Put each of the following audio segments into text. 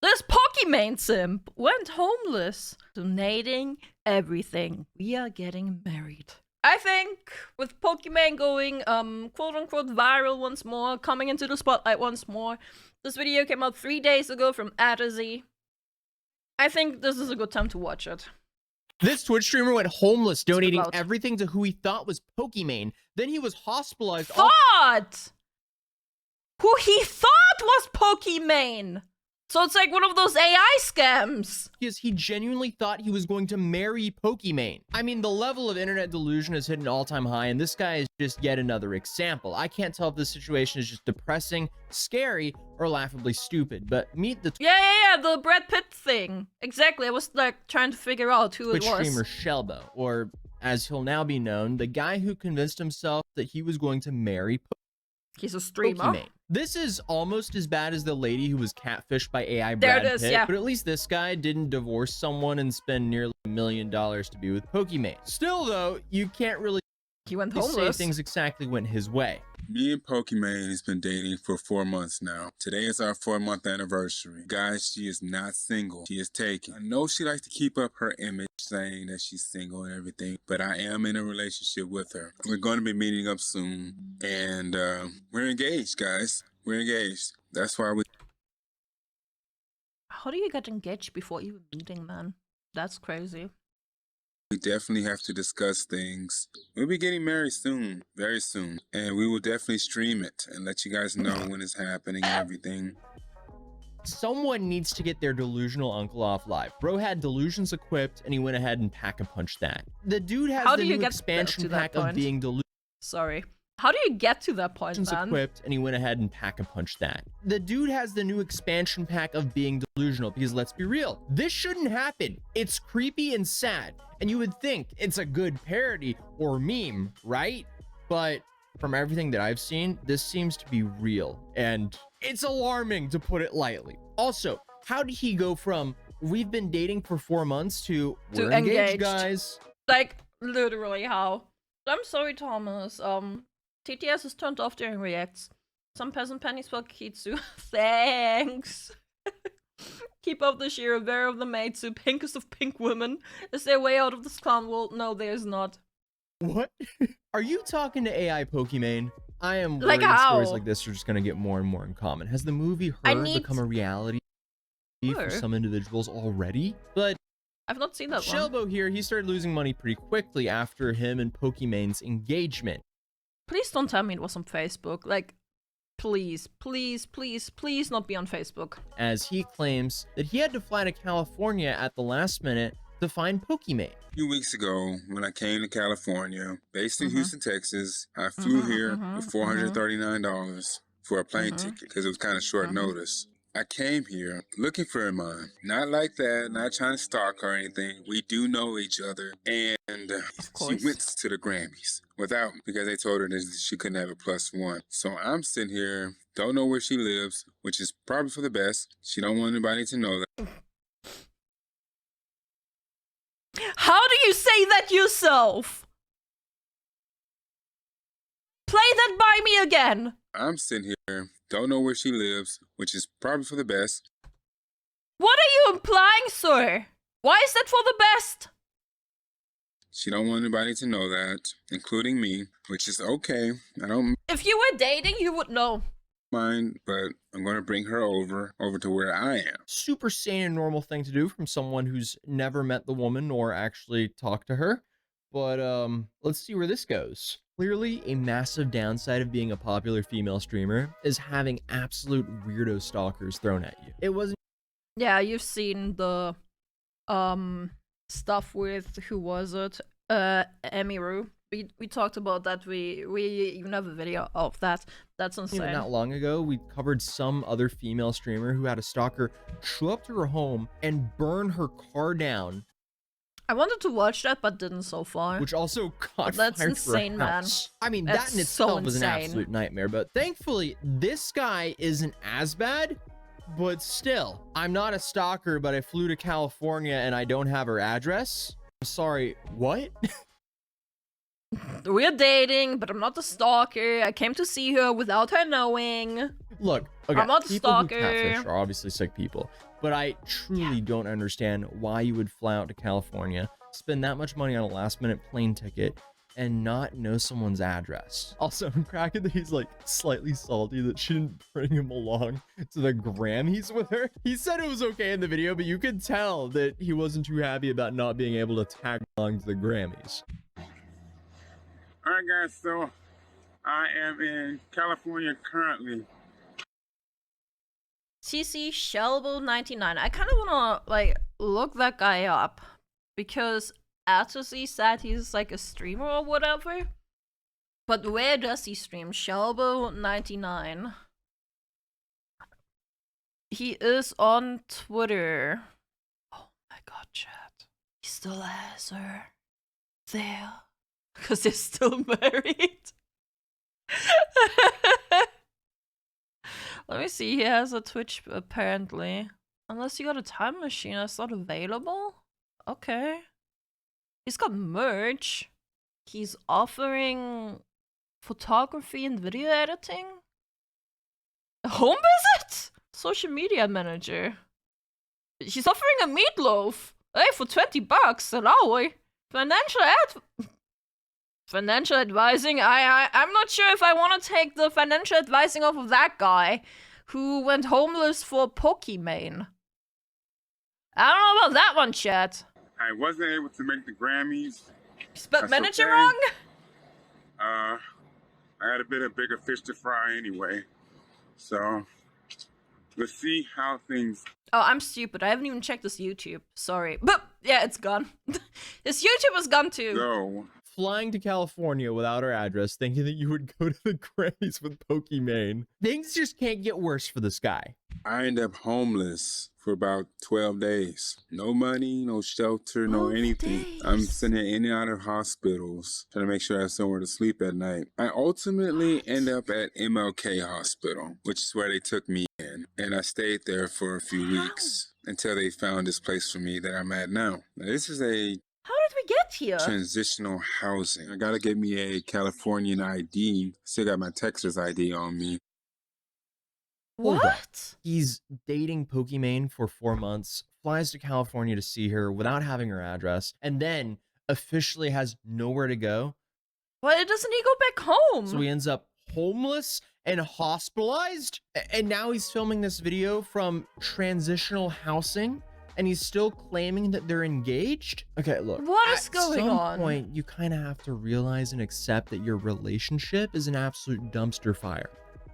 This Pokimane simp went homeless, donating everything. We are getting married. I think with Pokimane going quote-unquote viral once more, coming into the spotlight once more, this video came out 3 days ago from A to Z. I think this is a good time to watch it. This Twitch streamer went homeless, donating everything to who he thought was Pokimane. Then he was hospitalized. Who he thought was Pokimane! So it's like one of those AI scams. Because he genuinely thought he was going to marry Pokimane. I mean, the level of internet delusion has hit an all-time high, and this guy is just yet another example. I can't tell if this situation is just depressing, scary, or laughably stupid, but meet the Yeah, the Brad Pitt thing. Exactly, I was like trying to figure out who it was. Twitch streamer Shelbo, or as he'll now be known, the guy who convinced himself that he was going to marry He's a streamer. Pokimane. This is almost as bad as the lady who was catfished by AI Brad Pitt, yeah. But at least this guy didn't divorce someone and spend nearly $1 million to be with Pokimane. Still though, you can't really he went homeless. say things exactly went his way. Me and Pokimane has been dating for 4 months now. Today is our 4-month anniversary. Guys, she is not single. She is taken. I know she likes to keep up her image, saying that she's single and everything, but I am in a relationship with her. We're going to be meeting up soon, and we're engaged, guys. We're engaged. That's why we... How do you get engaged before even meeting, man? That's crazy. We definitely have to discuss things. We'll be getting married soon, very soon. And we will definitely stream it and let you guys know when it's happening and everything. Someone needs to get their delusional uncle off live. Bro had delusions equipped and he went ahead and pack-a-punched that. The dude has the new expansion pack of being delusional. Sorry. How do you get to that point, man? Equipped, and he went ahead and pack-a-punched that. The dude has the new expansion pack of being delusional, because let's be real, this shouldn't happen. It's creepy and sad, and you would think it's a good parody or meme, right? But from everything that I've seen, this seems to be real, and it's alarming, to put it lightly. Also, how did he go from we've been dating for 4 months to we're engaged, guys? Like, literally how? I'm sorry, Thomas. TTS is turned off during reacts. Some peasant pennies for Kitsu. Thanks. Keep up the sheer aware of the maidsu, pinkest of pink women. Is there a way out of this clown world? No, there's not. What? Are you talking to AI Pokimane? I am worried like how? Stories like this are just gonna get more and more in common. Has the movie Her become a reality for some individuals already? But I've not seen that Shelbo here, he started losing money pretty quickly after him and Pokimane's engagement. Please don't tell me it was on Facebook. Like, please, please, please, please not be on Facebook. As he claims that he had to fly to California at the last minute to find Pokimane. A few weeks ago, when I came to California, based in Houston, Texas, I flew here with $439 for a plane ticket because it was kind of short notice. I came here looking for a man. Not like that, not trying to stalk her or anything. We do know each other. And she went to the Grammys without me because they told her that she couldn't have a +1. So I'm sitting here, don't know where she lives, which is probably for the best. She don't want anybody to know that. How do you say that yourself? Play that by me again. I'm sitting here, don't know where she lives, which is probably for the best. What are you implying, sir? Why is that for the best? She don't want anybody to know that, including me, which is okay. I don't... If you were dating, you would know. Mind, but I'm going to bring her over to where I am. Super sane and normal thing to do from someone who's never met the woman or actually talked to her. But let's see where this goes. Clearly, a massive downside of being a popular female streamer is having absolute weirdo stalkers thrown at you. It wasn't... Yeah, you've seen the stuff with, who was it? Emiru. We talked about that. We even have a video of that. That's insane. Not long ago, we covered some other female streamer who had a stalker show up to her home and burn her car down. I wanted to watch that, but didn't so far. Which also caught That's fire insane, for a house. I mean, that in itself was an absolute nightmare. But thankfully, this guy isn't as bad. But still, I'm not a stalker, but I flew to California and I don't have her address. I'm sorry, what? We're dating, but I'm not a stalker. I came to see her without her knowing. Look, okay, I'm not a people who stalker. catfish are obviously sick people. But I truly don't understand why you would fly out to California, spend that much money on a last-minute plane ticket, and not know someone's address. Also, I'm cracking that he's like slightly salty that she didn't bring him along to the Grammys with her. He said it was okay in the video, but you could tell that he wasn't too happy about not being able to tag along to the Grammys. All right, guys, so I am in California currently. CC Shelbo99. I kind of want to like look that guy up because Atosy said he's like a streamer or whatever. But where does he stream? Shelbo99. He is on Twitter. Oh my god, chat. He still has her there. Because they're still married. Let me see. He has a Twitch apparently. Unless you got a time machine that's not available? Okay. He's got merch. He's offering photography and video editing. A home visit? Social media manager. He's offering a meatloaf. Hey, for $20. Hello. Financial advising. I'm not sure if I want to take the financial advising off of that guy who went homeless for POKIMANE. I don't know about that one, chat. I wasn't able to make the Grammys. Spelled manager okay. wrong? I had a bit of bigger fish to fry anyway. So, let's see how things... Oh, I'm stupid. I haven't even checked this YouTube. Sorry. But, yeah, it's gone. This YouTube is gone too. go. Flying to California without her address, thinking that you would go to the Grammys with POKIMANE. Things just can't get worse for this guy. I ended up homeless for about 12 days. No money, no shelter, no anything. I'm sitting in and out of hospitals, trying to make sure I have somewhere to sleep at night. I ultimately end up at MLK Hospital, which is where they took me in. And I stayed there for a few weeks until they found this place for me that I'm at now. Now this is a How did we get here? transitional housing. I gotta get me a Californian ID. Still got my Texas ID on me. Hold on. What? He's dating POKIMANE for 4 months, flies to California to see her without having her address, and then officially has nowhere to go. Why doesn't he go back home? So he ends up homeless and hospitalized. And now he's filming this video from transitional housing. And he's still claiming that they're engaged? Okay, look. What is going on? At some point, you kind of have to realize and accept that your relationship is an absolute dumpster fire.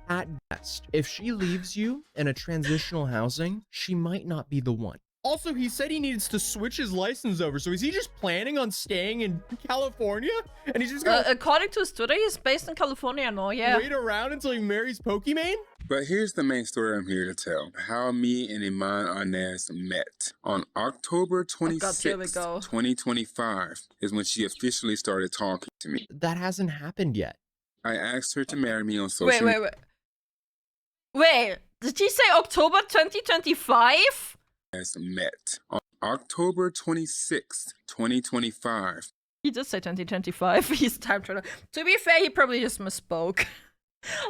At best, if she leaves you in a transitional housing, she might not be the one. Also, he said he needs to switch his license over. So is he just planning on staying in California? And he's just gonna according to his Twitter, he's based in California now, yeah. wait around until he marries POKIMANE? But here's the main story I'm here to tell. How me and Iman Arnaz met. On October 26th, here we go. 2025 is when she officially started talking to me. That hasn't happened yet. I asked her to marry me on social media. Wait, did he say October 2025? Met. On October 26th, 2025. He did say 2025. He's time traveler. To be fair, he probably just misspoke.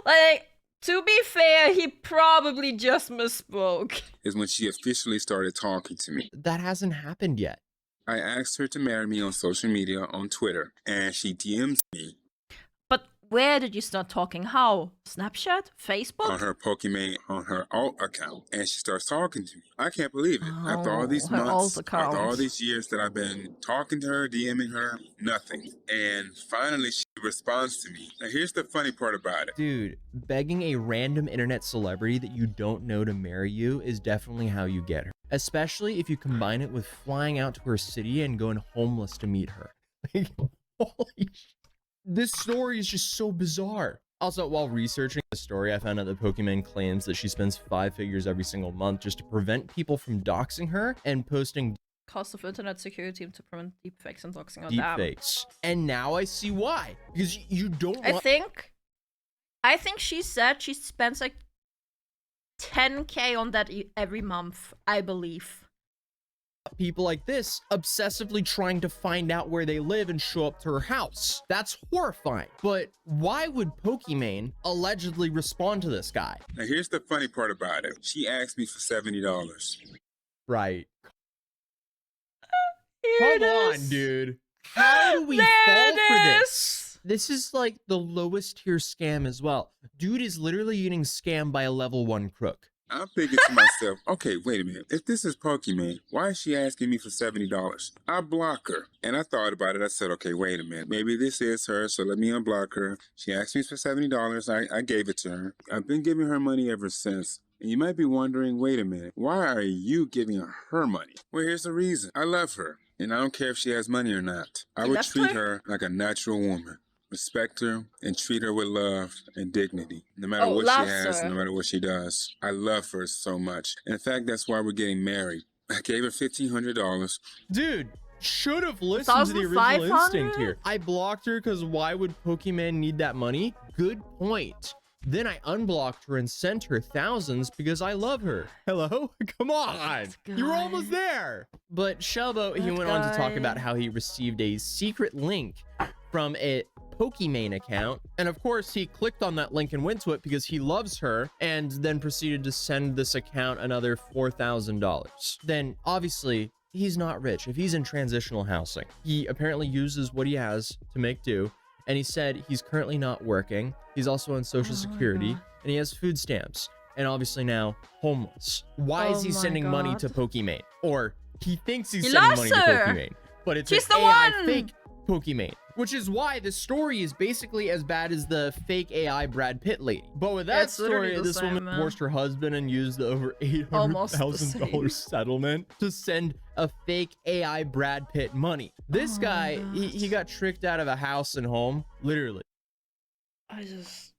Like, to be fair, he probably just misspoke. Is when she officially started talking to me. That hasn't happened yet. I asked her to marry me on social media on Twitter, and she DMs me. But where did you start talking? How? Snapchat? Facebook? On her POKIMANE, on her alt account, and she starts talking to me. I can't believe it. After all these months, after all these years that I've been talking to her, DMing her, nothing. And finally, she responds to me. Now, here's the funny part about it. Dude, begging a random internet celebrity that you don't know to marry you is definitely how you get her. Especially if you combine it with flying out to her city and going homeless to meet her. Like, holy shit. This story is just so bizarre. Also, while researching the story, I found out that POKIMANE claims that she spends 5 figures every single month just to prevent people from doxing her and posting Cost of internet security to prevent deepfakes and doxing. Oh, deepfakes. And now I see why. Because you don't want... I think she said she spends like 10K on that every month, I believe. People like this obsessively trying to find out where they live and show up to her house. That's horrifying. But why would POKIMANE allegedly respond to this guy? Now, here's the funny part about it. She asked me for $70. Right. Here it Come on, is. dude. How do we There fall it for is. this? This is like the lowest tier scam as well. Dude is literally getting scammed by a level 1 crook. I'm thinking to myself, okay, wait a minute. If this is Pokimane, why is she asking me for $70? I block her. And I thought about it. I said, okay, wait a minute. Maybe this is her, so let me unblock her. She asked me for $70. I gave it to her. I've been giving her money ever since. And you might be wondering, wait a minute, why are you giving her money? Well, here's the reason. I love her. And I don't care if she has money or not. I You would left treat her? her like a natural woman. Respect her and treat her with love and dignity, no matter Oh, what she loves has, her. no matter what she does. I love her so much. In fact, that's why we're getting married. I gave her $1,500. Dude, should have listened to the original 1,500? instinct here. I blocked her because why would Pokimane need that money? Good point. Then I unblocked her and sent her thousands because I love her. Hello? Come on. You were almost there. But Shelbo, he went on to talk about how he received a secret link from a Pokimane account. And of course, he clicked on that link and went to it because he loves her and then proceeded to send this account another $4,000. Then obviously, he's not rich. If he's in transitional housing, he apparently uses what he has to make do. And he said he's currently not working. He's also on Social Security and he has food stamps and obviously now homeless. Why is he sending money to Pokimane? Or he thinks he's sending money to Pokimane, but it's She's an the AI one! fake Pokimane, which is why the story is basically as bad as the fake AI Brad Pitt lady. But with that It's literally story, the this same, woman man. divorced her husband and used the over Almost the $800,000 settlement to send a fake AI Brad Pitt money. This guy, he got tricked out of a house and home, literally.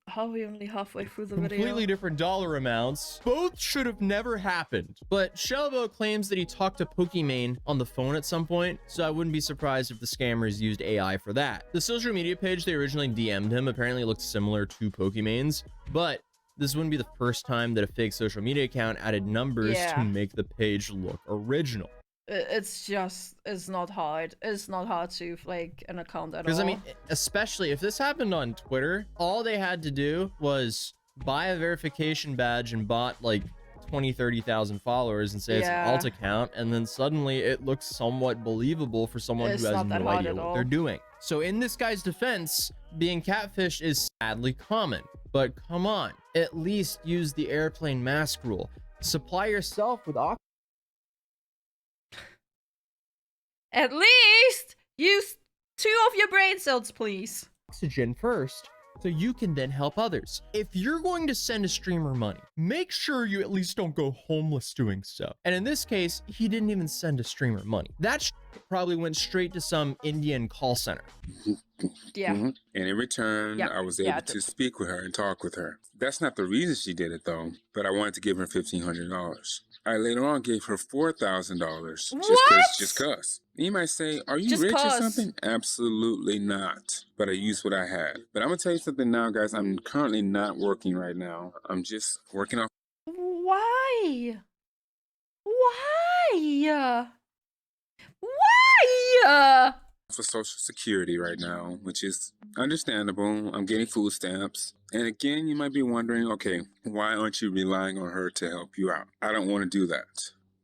How are we only halfway through the Completely video? different dollar amounts. Both should have never happened. But Shelbo claims that he talked to Pokimane on the phone at some point, so I wouldn't be surprised if the scammers used AI for that. The social media page they originally DM'd him apparently looked similar to Pokimane's, but this wouldn't be the first time that a fake social media account added numbers to make the page look original. It's not hard. It's not hard to fake an account at all. Because I mean, especially if this happened on Twitter, all they had to do was buy a verification badge and bought like 20-30,000 followers and say it's an alt account, and then suddenly it looks somewhat believable for someone who has no idea what they're doing. So in this guy's defense, being catfished is sadly common, but come on, at least use the airplane mask rule. Supply yourself with oxygen. At least use 2 of your brain cells, please. Oxygen first, so you can then help others. If you're going to send a streamer money, make sure you at least don't go homeless doing so. And in this case, he didn't even send a streamer money. That probably went straight to some Indian call center. And in return, I was able to speak with her and talk with her. That's not the reason she did it, though, but I wanted to give her $1,500. I later on gave her $4,000 just cause. You might say, are you rich or something? Absolutely not. But I used what I had. But I'm going to tell you something now, guys. I'm currently not working right now. I'm just working off. Why? Why? Why? For Social Security right now, which is understandable. I'm getting food stamps. And again, you might be wondering, okay, why aren't you relying on her to help you out? I don't want to do that.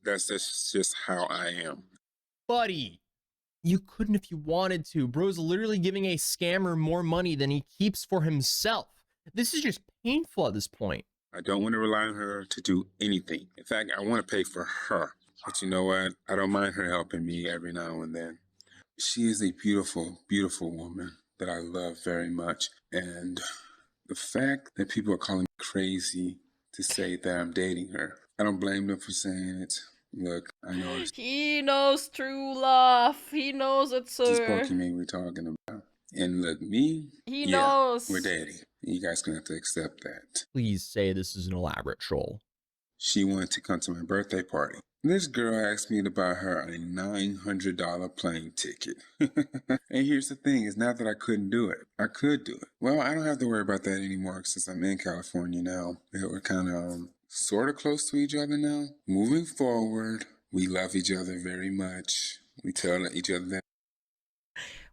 That's just how I am. Buddy, you couldn't if you wanted to. Bro's literally giving a scammer more money than he keeps for himself. This is just painful at this point. I don't want to rely on her to do anything. In fact, I want to pay for her. But you know what? I don't mind her helping me every now and then. She is a beautiful, beautiful woman that I love very much. And the fact that people are calling me crazy to say that I'm dating her, I don't blame them for saying it. Look, I know he knows true love. He knows it, sir. This Pokimane we're talking about. And look, me, he knows. We're dating. You guys gonna have to accept that. Please say this is an elaborate troll. She wanted to come to my birthday party. This girl asked me to buy her a $900 plane ticket. And here's the thing, it's not that I couldn't do it. I could do it. Well, I don't have to worry about that anymore since I'm in California now. We're kind of sort of close to each other now. Moving forward, we love each other very much. We tell each other that.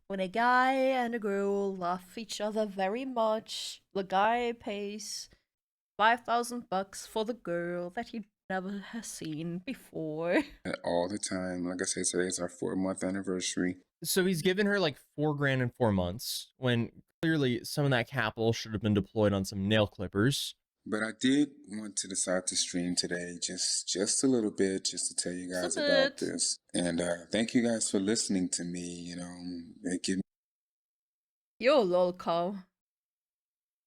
When a guy and a girl love each other very much, the guy pays $5,000 for the girl that he never has seen before. all the time. Like I said, today's our 4-month anniversary. So he's given her like 4 grand in 4 months, when clearly some of that capital should have been deployed on some nail clippers. But I did want to decide to stream today, just a little bit, just to tell you guys Just a about bit. this. And thank you guys for listening to me. You know, it gives You're a lol cow.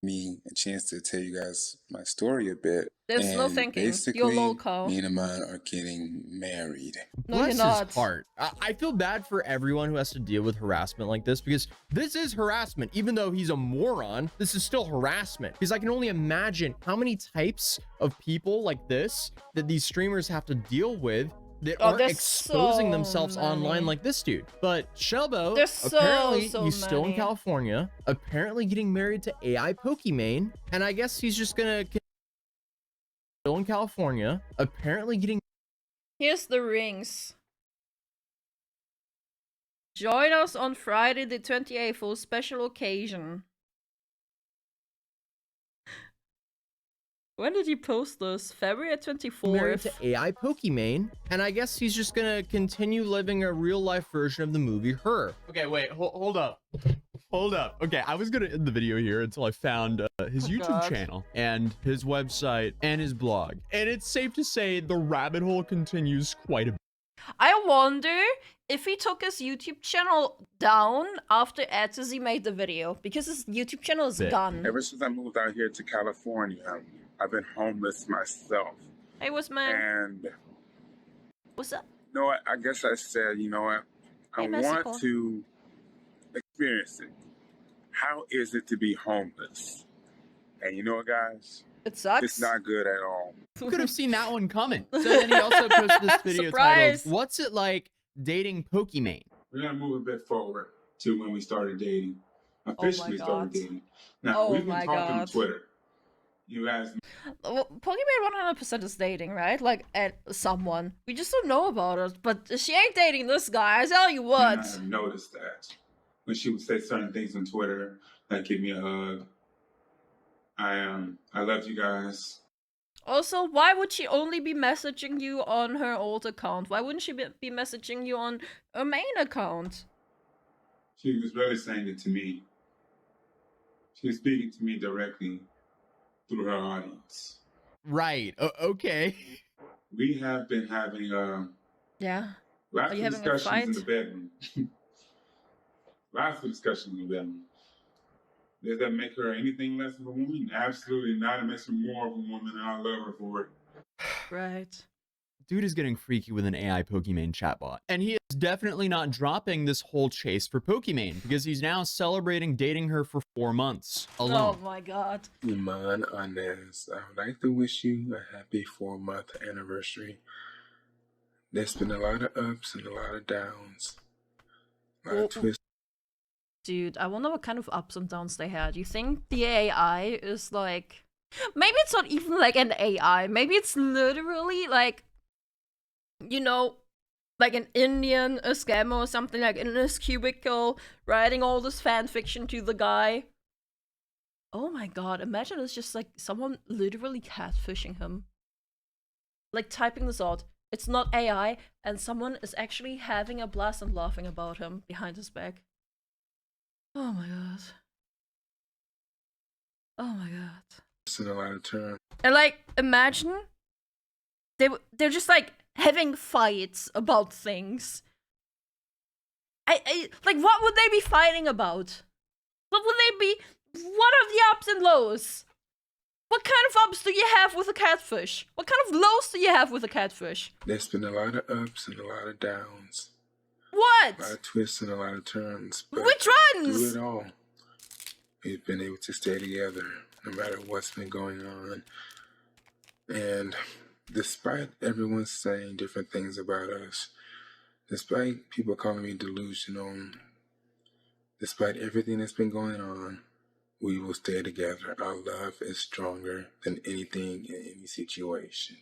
me a chance to tell you guys my story a bit. There's and no thinking. basically, You're lol cow. me and mine are getting married. No, Bless you're not. his heart. I feel bad for everyone who has to deal with harassment like this, because this is harassment. Even though he's a moron, this is still harassment. Because I can only imagine how many types of people like this that these streamers have to deal with that aren't there's exposing so themselves online many. like this dude. But Shelbo, There's so apparently he's still in many. California, apparently getting married to AI POKIMANE, and I guess he's just gonna still in California, apparently getting. Here's the rings. Join us on Friday the 28th for a special occasion. When did he post this? February 24th. Married to AI POKIMANE, and I guess he's just gonna continue living a real life version of the movie Her. Okay, wait, hold up. Hold up. Okay, I was gonna end the video here until I found his YouTube God. channel and his website and his blog. And it's safe to say the rabbit hole continues quite a bit. I wonder if he took his YouTube channel down after Etsy made the video, because his YouTube channel is gone. Ever since I moved out here to California, I've been homeless myself. Hey, what's man? And What's up? you know what? I guess I said, you know what? I Hey, Mexico. want to experience it. How is it to be homeless? And you know what, guys? It sucks. It's not good at all. You could have seen that one coming. So then he also posted this video Surprise. titled, "What's it like dating POKIMANE?" We're gonna move a bit forward to when we started dating. Officially God. started dating. Now Oh we've been my talking God. on Twitter. You guys Well, Pokimane 100% is dating, right? Like, at someone. We just don't know about it. But she ain't dating this guy, I tell you may what. not have noticed that. When she would say certain things on Twitter, like give me a hug. I love you guys. Also, why would she only be messaging you on her old account? Why wouldn't she be messaging you on her main account? She was really saying it to me. She was speaking to me directly through her audience. Right. Okay. We have been having Yeah. lots Are of you having a discussions fight? in the bedroom. Lots of discussions in the bedroom. Does that make her anything less of a woman? Absolutely not. It makes her more of a woman, and I love her for it. Right. Dude is getting freaky with an AI POKIMANE chatbot. And he is definitely not dropping this whole chase for POKIMANE, because he's now celebrating dating her for 4 months alone. Oh my god. Iman Anez, I would like to wish you a happy 4-month anniversary. There's been a lot of ups and a lot of downs. A lot of twists. Dude, I wonder what kind of ups and downs they had. You think the AI is like... Maybe it's not even like an AI. Maybe it's literally like... You know, like an Indian, a scammer or something, like in his cubicle, writing all this fan fiction to the guy. Oh my god, imagine it's just like someone literally catfishing him. Like typing this out. It's not AI, and someone is actually having a blast and laughing about him behind his back. Oh my god. Oh my god. In a lot of terms. And like, imagine they're just like having fights about things. I like, what would they be fighting about? What would they be? What are the ups and lows? What kind of ups do you have with a catfish? What kind of lows do you have with a catfish? There's been a lot of ups and a lot of downs. What? A lot of twists and a lot of turns. But Which through ones? it all, we've been able to stay together no matter what's been going on. And despite everyone saying different things about us, despite people calling me delusional, despite everything that's been going on, we will stay together. Our love is stronger than anything in any situation.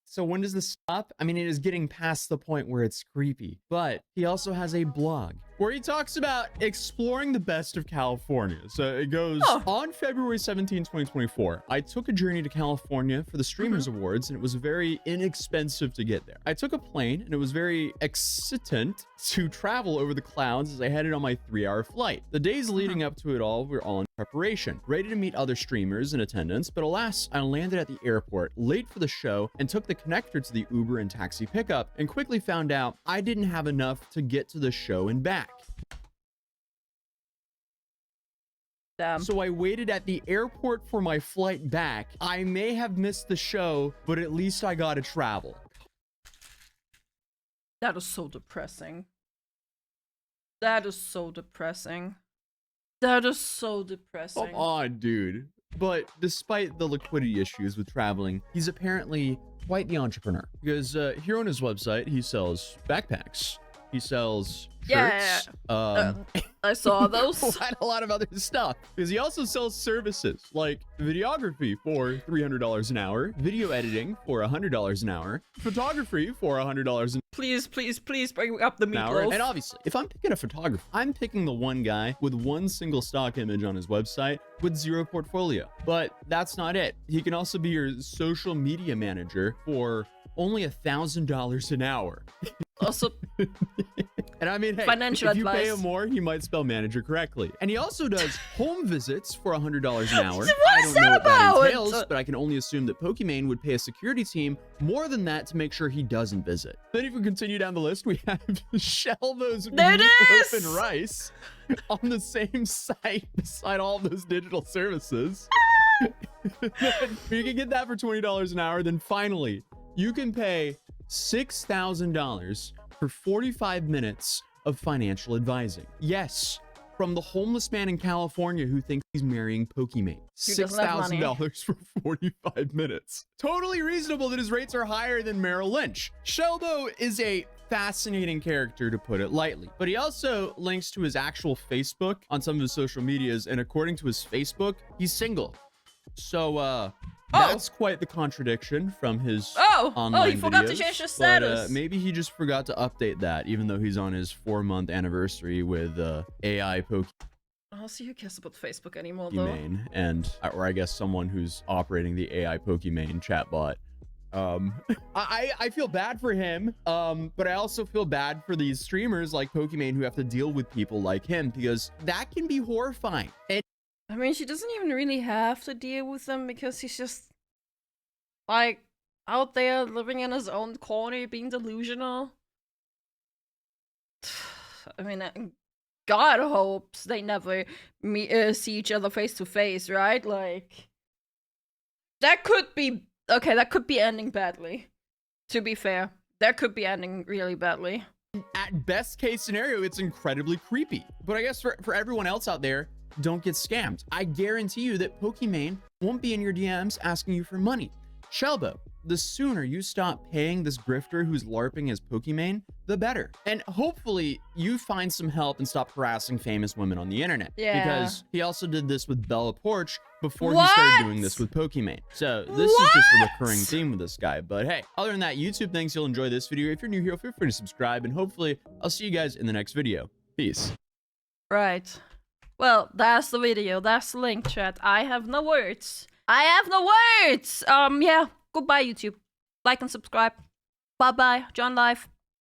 So when does this stop? I mean, it is getting past the point where it's creepy, but he also has a blog where where he talks about exploring the best of California. So it goes, on February 17, 2024, I took a journey to California for the Streamers Awards, and it was very inexpensive to get there. I took a plane, and it was very excitant to travel over the clouds as I headed on my 3-hour flight. The days leading up to it all were all in preparation, ready to meet other streamers in attendance, but alas, I landed at the airport late for the show and took the connector to the Uber and taxi pickup and quickly found out I didn't have enough to get to the show and back. So I waited at the airport for my flight back. I may have missed the show, but at least I got to travel. That is so depressing. That is so depressing. That is so depressing. Come on, dude. But despite the liquidity issues with traveling, he's apparently quite the entrepreneur. Because here on his website, he sells backpacks. He sells shirts. I saw those. Quite a lot of other stuff. Because he also sells services like videography for $300 an hour, video editing for $100 an hour, photography for $100 an Please, please, please bring up the hour. meatloaf. And obviously, if I'm picking a photographer, I'm picking the one guy with one single stock image on his website with zero portfolio. But that's not it. He can also be your social media manager for only $1,000 an hour. Also, and I mean, hey, financial if you advice. pay him more, he might spell manager correctly. And he also does home visits for $100 an hour. What I is don't know what that about? entails, but I can only assume that POKIMANE would pay a security team more than that to make sure he doesn't visit. Then if we continue down the list, we have Shelbo's meatloaf and rice on the same site beside all those digital services. You can get that for $20 an hour. Then finally, you can pay $6,000 for 45 minutes of financial advising. Yes, from the homeless man in California who thinks he's marrying POKIMANE. $6,000 for 45 minutes. Totally reasonable that his rates are higher than Merrill Lynch. Shelbo is a fascinating character, to put it lightly, but he also links to his actual Facebook on some of his social medias, and according to his Facebook, he's single. So, that's quite the contradiction from his online he forgot to videos, change his status. But, maybe he just forgot to update that, even though he's on his 4-month anniversary with AI POKIMANE. Oh, so who cares about Facebook anymore, though? And, or I guess someone who's operating the AI POKIMANE chatbot. I feel bad for him, but I also feel bad for these streamers like POKIMANE who have to deal with people like him, because that can be horrifying. And I mean, she doesn't even really have to deal with them because he's just, like, out there living in his own corner, being delusional. I mean, God hopes they never see each other face to face, right? Like, that could be, okay, that could be ending badly. To be fair, that could be ending really badly. At best case scenario, it's incredibly creepy. But I guess for everyone else out there, don't get scammed. I guarantee you that POKIMANE won't be in your DMs asking you for money. Shelbo, the sooner you stop paying this grifter who's LARPing as POKIMANE, the better. And hopefully you find some help and stop harassing famous women on the internet. Yeah. Because he also did this with Bella Porch before he started doing this with POKIMANE. So this is just a recurring theme with this guy. But hey, other than that, YouTube thinks you'll enjoy this video. If you're new here, feel free to subscribe, and hopefully I'll see you guys in the next video. Peace. Right. Well, that's the video. That's the link, chat. I have no words. I have no words! Yeah. Goodbye, YouTube. Like and subscribe. Bye-bye. John Life.